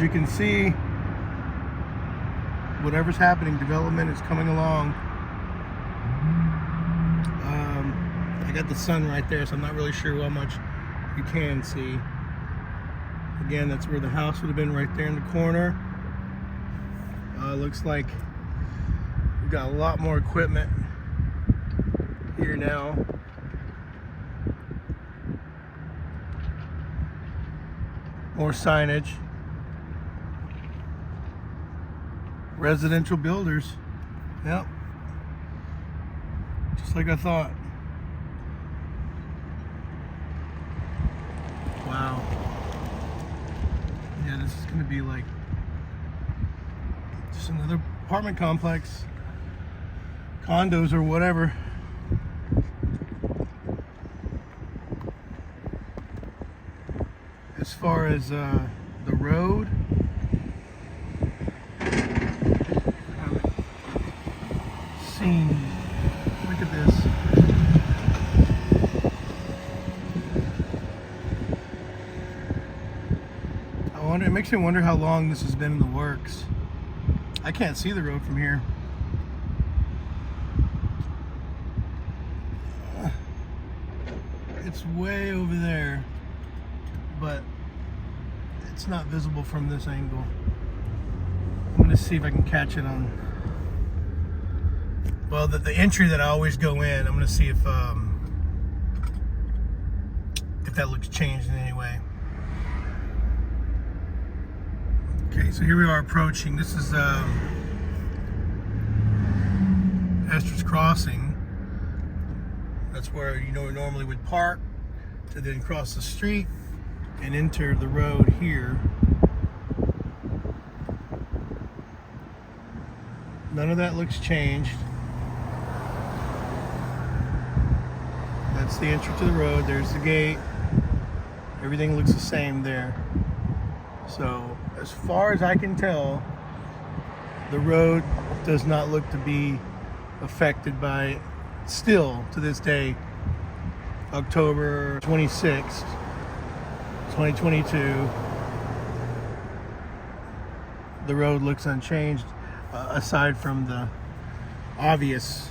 you can see, whatever's happening, development is coming along. I got the sun right there, so I'm not really sure how much you can see. Again, that's where the house would have been, right there in the corner. Looks like we've got a lot more equipment here now. More signage. Residential builders. Yep. Just like I thought. Wow. Yeah, this is going to be like just another apartment complex. Condos or whatever. As far as the road, I haven't seen. Look at this. It makes me wonder how long this has been in the works. I can't see the road from here. It's way over there, but it's not visible from this angle. I'm gonna see if I can catch it on, well, the entry that I always go in. I'm gonna see if that looks changed in any way. Okay, so here we are approaching. This is Esther's Crossing. That's where you normally would park to then cross the street and enter the road here. None of that looks changed. That's the entry to the road. There's the gate. Everything looks the same there. So as far as I can tell, the road does not look to be affected by, still to this day, October 26th, 2022. The road looks unchanged, aside from the obvious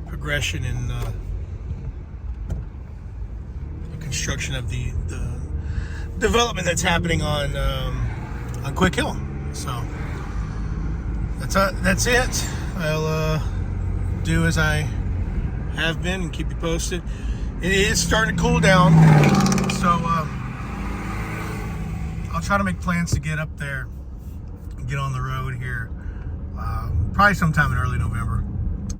progression in the construction of the development that's happening on Quick Hill. So that's it. I'll do as I have been and keep you posted. It is starting to cool down, so I'll try to make plans to get up there and get on the road here, probably sometime in early November.